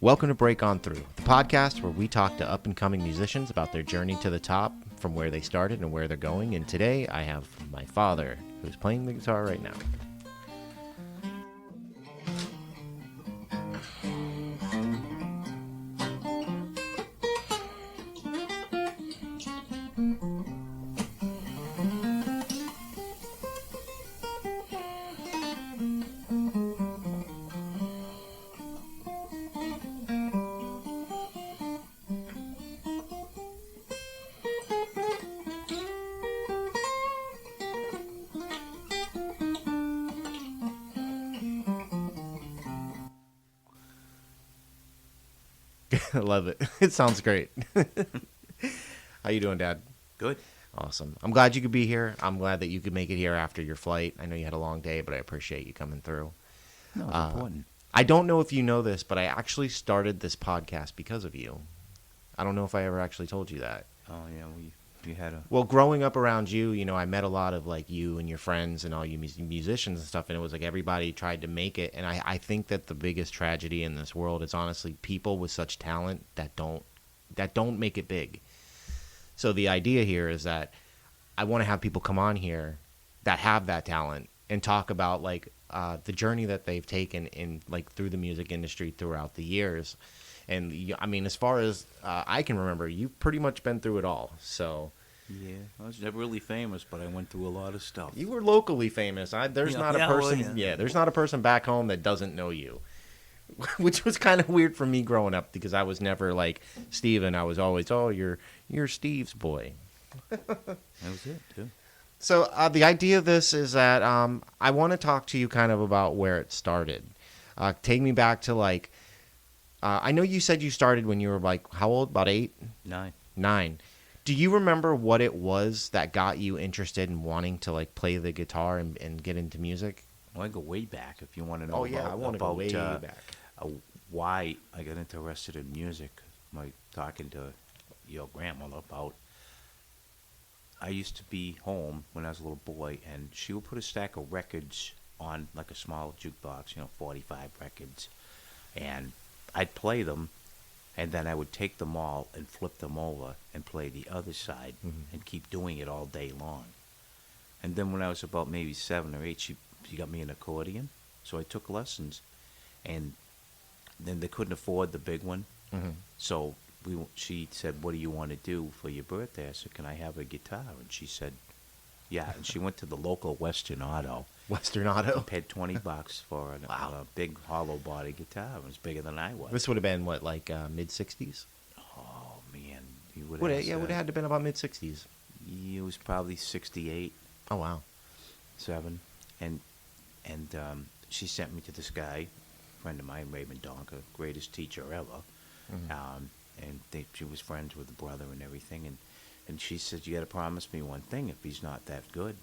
Welcome to Break On Through, the podcast where we talk to up-and-coming musicians about their journey to the top, from where they started and where they're going. And today I have my father, who's playing the guitar right now. I love it. It sounds great. How you doing, Dad? Good. Awesome. I'm glad you could be here. I'm glad that you could make it here after your flight. I know you had a long day, but I appreciate you coming through. No, it's important. I don't know if you know this, but I actually started this podcast because of you. I don't know if I ever actually told you that. Oh, yeah, you had a... Well, growing up around you, I met a lot of, like, you and your friends and all you musicians and stuff, and it was like everybody tried to make it. And I think that the biggest tragedy in this world is honestly people with such talent that don't make it big. So the idea here is that I want to have people come on here that have that talent and talk about, like, the journey that they've taken in, like, through the music industry throughout the years. And, I mean, as far as I can remember, you've pretty much been through it all. So, Yeah, I was never really famous, but I went through a lot of stuff. you were locally famous. There's not a person. There's not a person back home that doesn't know you, which was kind of weird for me growing up because I was never like Steven. I was always, oh, you're Steve's boy. That was it, too. So the idea of this is that I want to talk to you kind of about where it started. Take me back to like. I know you said you started when you were like, how old? About 8? 9. 9. Do you remember what it was that got you interested in wanting to like play the guitar and get into music? Well, I go way back if you want to know. Oh yeah, I want to go way back. Why I got interested in music. Like talking to your grandmother about. I used to be home when I was a little boy, and she would put a stack of records on like a small jukebox, 45 records, and I'd play them, and then I would take them all and flip them over and play the other side and keep doing it all day long. And then when I was about maybe 7 or 8, she got me an accordion, so I took lessons. And then they couldn't afford the big one, so she said, "What do you want to do for your birthday?" I said, "Can I have a guitar?" And she said, "Yeah." And she went to the local Western Auto. Western Auto? Paid $20 for a big hollow body guitar. It was bigger than I was. This would have been what, like mid-60s? Oh man, you would Would have. it would have had to been about mid-60s. It was probably 68, Oh wow. 7, and she sent me to this guy, friend of mine, Raymond Donker, greatest teacher ever. She was friends with the brother and everything, and she said, "You got to promise me one thing. If he's not that good,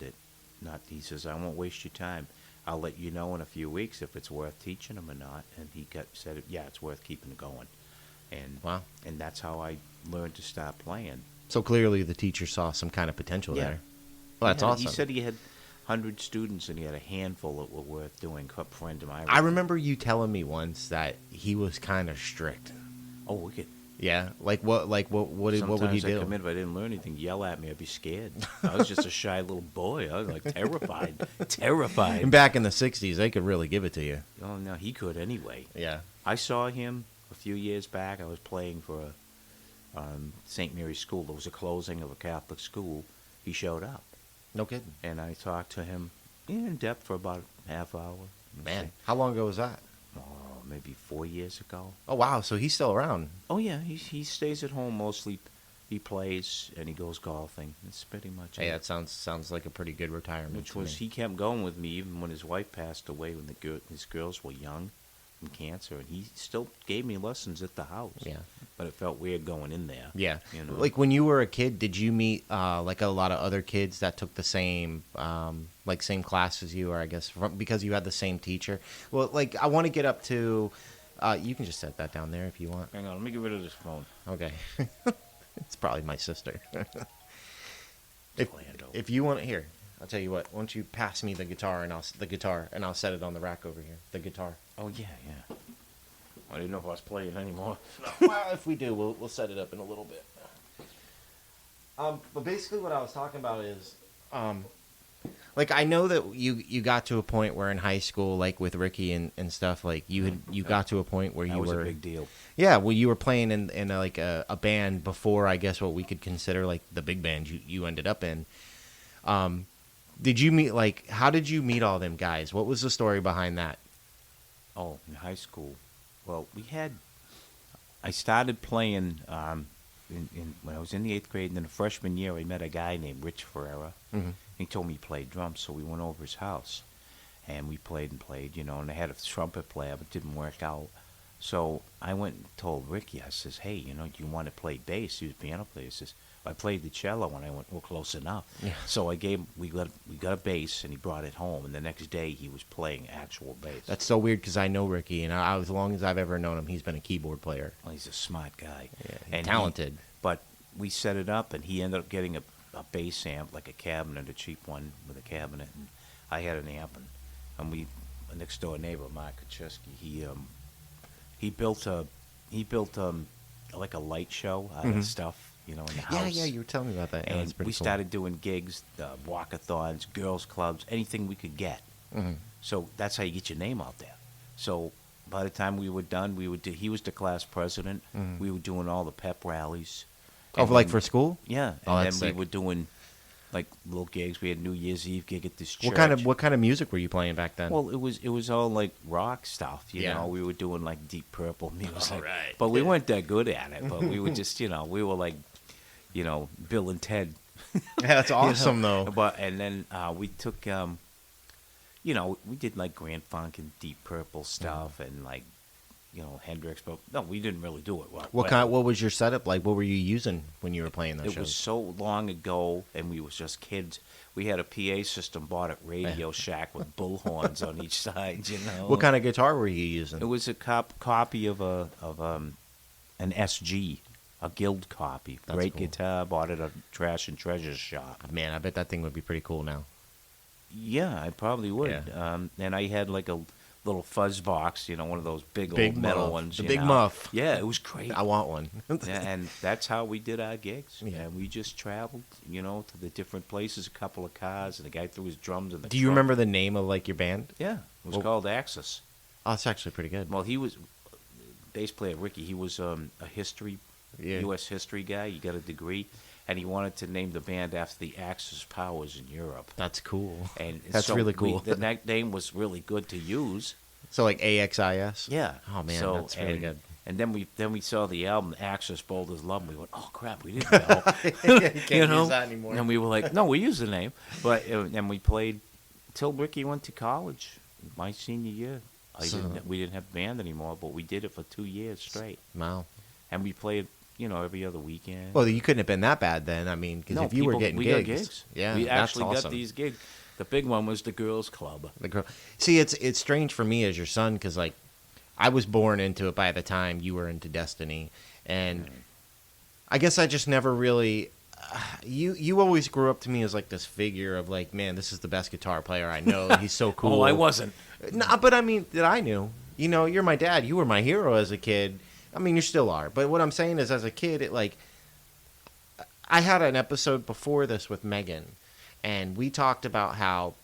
he says, I won't waste your time. I'll let you know in a few weeks if it's worth teaching him or not." And he said, "Yeah, it's worth keeping it going." And Wow. And that's how I learned to start playing. So clearly the teacher saw some kind of potential there. Well, that's awesome. He said he had 100 students and he had a handful that were worth doing. A friend of mine. I remember you telling me once that he was kind of strict. Oh, wicked. Yeah, what would he Sometimes do? I'd come in, if I didn't learn anything, yell at me, I'd be scared. I was just a shy little boy. I was like terrified. And back in the 60s, they could really give it to you. Oh, no, he could anyway. Yeah. I saw him a few years back. I was playing for St. Mary's School. There was a closing of a Catholic school. He showed up. No kidding. And I talked to him in depth for about a half hour. Man, how long ago was that? Oh, maybe 4 years ago. Oh, wow, so he's still around. Oh, yeah, he stays at home mostly. He plays and he goes golfing. That's pretty much Hey, it. that sounds like a pretty good retirement. He kept going with me even when his wife passed away when his girls were young from cancer, and he still gave me lessons at the house. Yeah. But it felt weird going in there. Yeah. Like when you were a kid, did you meet like a lot of other kids that took the same same class as you, or I guess because you had the same teacher? Well, like I want to get up to you can just set that down there if you want. Hang on, let me get rid of this phone. Okay. It's probably my sister. If you want it here, I'll tell you what. Why don't you pass me the guitar and I'll set it on the rack over here. The guitar. Oh yeah, yeah. I didn't know if I was playing anymore. Well, if we do, we'll set it up in a little bit. But basically, what I was talking about is, like, I know that you got to a point where in high school, like with Ricky and stuff, like you got to a point where That you was were a big deal. yeah, well, you were playing in like a band before, I guess, what we could consider like the big band you ended up in. Did you meet like how did you meet all them guys? What was the story behind that? Oh, in high school. Well, I started playing when I was in the 8th grade, and then the freshman year, I met a guy named Rich Ferreira. Mm-hmm. He told me he played drums, so we went over his house, and we played and played, and they had a trumpet player, but it didn't work out. So I went and told Ricky, I says, hey, do you want to play bass? He was a piano player. He says, I played the cello, and I went, well, close enough. Yeah. So we got a bass, and he brought it home, and the next day he was playing actual bass. That's so weird because I know Ricky, and as long as I've ever known him, he's been a keyboard player. Well, he's a smart guy. Yeah, and talented. But we set it up, and he ended up getting a bass amp, like a cabinet, a cheap one with a cabinet, and I had an amp, and we, a next door neighbor, Mark Kaczewski, he built like a light show out of stuff, in the house. Yeah, you were telling me about that. Yeah, And that's pretty we cool. started doing gigs, walkathons, girls clubs, anything we could get. Mhm. So that's how you get your name out there. So by the time we were done, he was the class president. Mhm. We were doing all the pep rallies. Oh, And like then- for school? Yeah, and Oh, then that's we sick. were doing like little gigs. We had New Year's Eve gig at this church. What kind of music were you playing back then? Well, it was all like rock stuff. Yeah. We were doing like Deep Purple music. All right. But we weren't that good at it. But we were just we were like Bill and Ted. Yeah, that's awesome though. But and then we took we did like Grand Funk and Deep Purple stuff and like Hendrix, but no, we didn't really do it well. What was your setup like? What were you using when you were playing those It was shows? so long ago, and we was just kids. We had a PA system bought at Radio Shack with bullhorns on each side. What kind of guitar were you using? It was a copy of an SG, a Guild copy. That's Great cool. guitar. Bought it at a Trash and Treasure shop. Man, I bet that thing would be pretty cool now. Yeah, I probably would. Yeah. And I had like a little fuzz box, one of those big old metal muff. ones. The you big know. muff. Yeah, it was great. I want one. Yeah, and that's how we did our gigs. Yeah. And we just traveled, to the different places, a couple of cars, and the guy threw his drums in the Do you trunk. remember the name of like your band? Yeah, it was Well- called Axis. Oh, it's actually pretty good. Well, he was bass player Ricky. He was a history, Yeah. U.S. history guy. He got a degree, and he wanted to name the band after the Axis powers in Europe. That's cool. And That's so really cool. the name was really good to use. So like AXIS? Yeah. Oh man, So, that's really good. And then we saw the album Axis Bold as Love, and we went, oh crap, we didn't know. You can't use that anymore. And we were like, no, we use the name. But and we played till Ricky went to college. My senior year, we didn't have a band anymore, but we did it for 2 years straight. Wow. And we played, every other weekend. Well, you couldn't have been that bad then. I mean, because No, if you were getting we gigs, got gigs. yeah, we that's actually awesome. got these gigs. The big one was the girls' club. The girl. See, it's strange for me as your son because like I was born into it by the time you were into Destiny, and I guess I just never really. You always grew up to me as like this figure of like, man, this is the best guitar player I know. He's so cool. Oh, I wasn't. No, but I mean that I knew. You're my dad. You were my hero as a kid. I mean, you still are. But what I'm saying is, as a kid, it like I had an episode before this with Megan, and we talked about how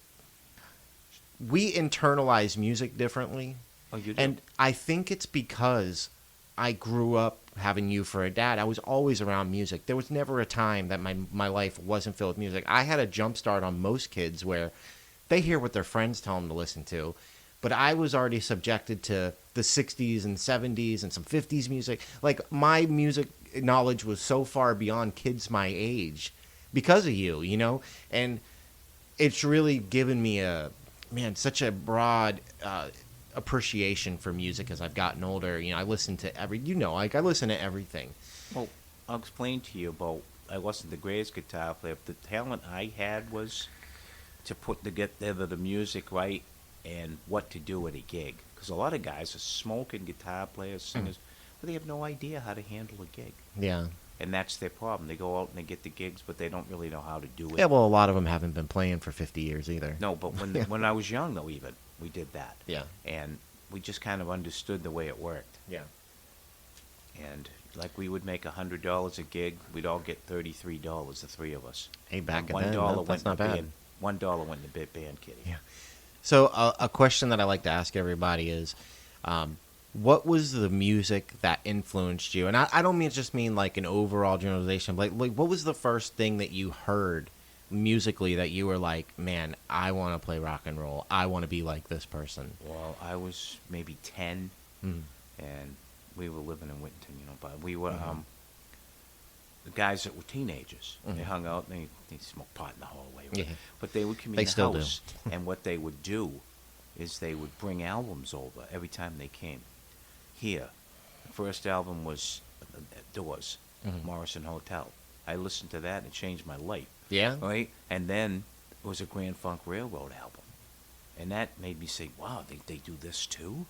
we internalize music differently. Oh, you did? And I think it's because I grew up having you for a dad. I was always around music. There was never a time that my life wasn't filled with music. I had a jump start on most kids where they hear what their friends tell them to listen to. But I was already subjected to the 60s and 70s and some 50s music. Like, my music knowledge was so far beyond kids my age because of you, And it's really given me such a broad appreciation for music as I've gotten older. I listen to I listen to everything. Well, I'll explain to you about. I wasn't the greatest guitar player. The talent I had was to put together the music right and what to do at a gig. Because a lot of guys are smoking guitar players, singers, but they have no idea how to handle a gig. Yeah. And that's their problem. They go out and they get the gigs, but they don't really know how to do it. Yeah, well, a lot of them haven't been playing for 50 years either. No, but when I was young, though, even we did that. Yeah. And we just kind of understood the way it worked. Yeah. And like we would make $100 a gig, we'd all get $33, the three of us. Hey, back And in $1 then, went that's in not the bad. band. $1 went in the band kitty. Yeah. So a question that I like to ask everybody is, what was the music that influenced you? And I don't mean like an overall generalization, but like what was the first thing that you heard musically that you were like, man, I want to play rock and roll. I want to be like this person. Well, I was maybe 10, Mm. and we were living in Winton, but we were Mhm. the guys that were teenagers. They Mhm. hung out and they smoked pot in the hallway. Yeah. But they would come in They the still do. house, and what they would do is they would bring albums over every time they came. Here, the first album was Doors, Mhm. Morrison Hotel. I listened to that and it changed my life. Yeah. Right? And then it was a Grand Funk Railroad album. And that made me say, wow, they do this too?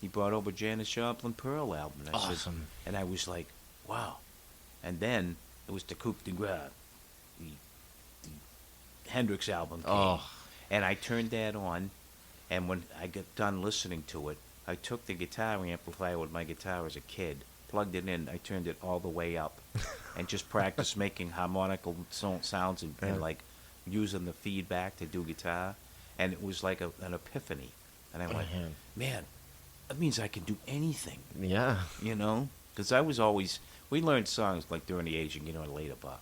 He brought over Janis Joplin Pearl album. And I said, Awesome. and I was like, wow. And then it was the Coupe de Gras, the Hendrix album came. Oh. And I turned that on, and when I got done listening to it, I took the guitar amplifier with my guitar as a kid, plugged it in, I turned it all the way up, and just practiced making harmonical sounds and Yeah. like using the feedback to do guitar. And it was like an epiphany. And I went, man, that means I can do anything, Yeah. Because I was always, we learned songs like during the age and later, but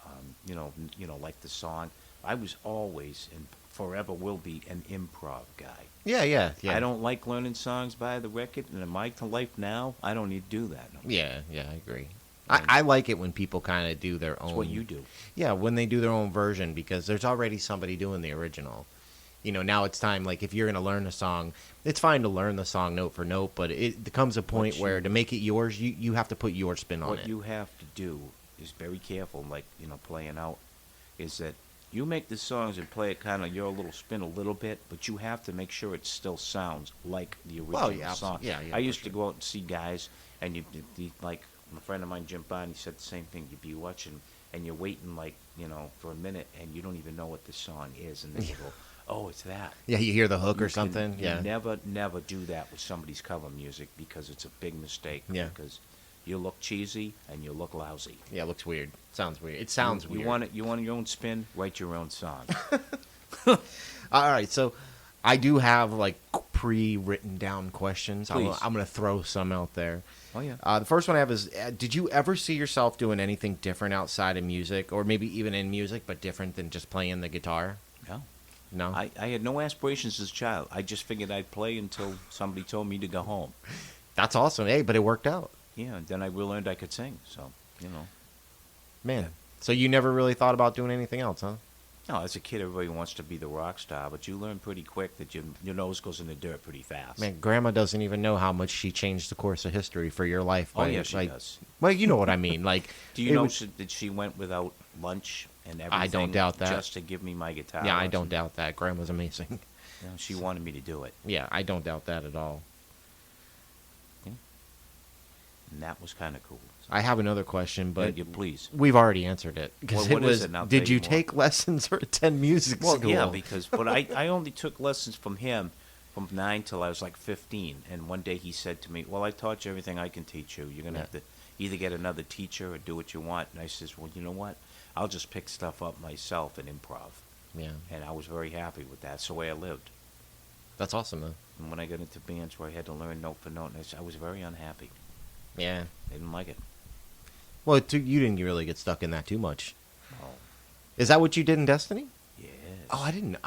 like the song. I was always and forever will be an improv guy. Yeah. Yeah. Yeah. I don't like learning songs by the record, and in my life now, I don't need to do that. No more. Yeah. Yeah. I agree. And I like it when people kind of do their own. It's what you do. Yeah, when they do their own version, because there's already somebody doing the original. Now it's time, like, if you're going to learn a song, it's fine to learn the song note for note, but it comes a point where to make it yours, you have to put your spin on What it. you have to do is very careful, like, playing out, is that you make the songs and play it kind of your little spin a little bit, but you have to make sure it still sounds like the original song. Yeah, I used for to go out and see guys, and you like, a friend of mine, Jim Bond, he said the same thing. You'd be watching, and you're waiting, like, for a minute, and you don't even know what the song is, and then you go, oh, it's that. Yeah, you hear the hook or You something. can Yeah. never do that with somebody's cover music because it's a big mistake. Yeah. Because you look cheesy and you look lousy. Yeah, it looks weird. Sounds weird. It sounds weird. You want your own spin? Write your own song. All right, so I do have, like, pre-written down questions. Please. I'm going to throw some out there. Oh yeah. The first one I have is, did you ever see yourself doing anything different outside of music, or maybe even in music, but different than just playing the guitar? No. No? I had no aspirations as a child. I just figured I'd play until somebody told me to go home. That's awesome. Hey, but it worked out. Yeah, and then I learned I could sing. So, Man. So you never really thought about doing anything else, huh? No, as a kid, everybody wants to be the rock star, but you learn pretty quick that your nose goes in the dirt pretty fast. Man, Grandma doesn't even know how much she changed the course of history for your life. Oh, yeah, she does. Well, you know what I mean. Like, Do you know that she went without lunch and everything? I don't doubt that. Just to give me my guitar. yeah, I lesson? don't doubt that. Grandma's amazing. She wanted me to do it, Yeah, I don't doubt that at all. and that was kind of cool. I have another question, but you please. we've already answered it. Because What it is was, it? And I'll did tell you you more. take lessons or attend music Well, school? yeah, but I only took lessons from him from 9 till I was like 15, and one day he said to me, "Well, I taught you everything I can teach you. You're gonna have to either get another teacher or do what you want." And I says, "Well, you know what? I'll just pick stuff up myself and improv." Yeah, And I was very happy with that. That's the way I lived. that's awesome, though. And when I got into bands where I had to learn note for note, I was very unhappy. Yeah. I didn't like it. Well, you didn't really get stuck in that too much. Oh, Is that what you did in Destiny? yes. Oh, I didn't.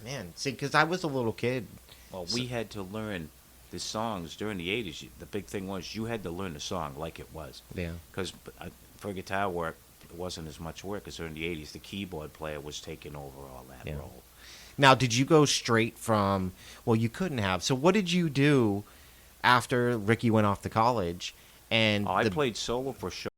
Man, see, because I was a little kid. Well, we had to learn the songs during the 80s. The big thing was you had to learn the song like it was. Yeah. Because for guitar work, it wasn't as much work as during the 80s. The keyboard player was taking over all that Yeah. role. Now, did you go straight from? Well, you couldn't have. So, what did you do after Ricky went off to college? And Oh, I played solo for sure.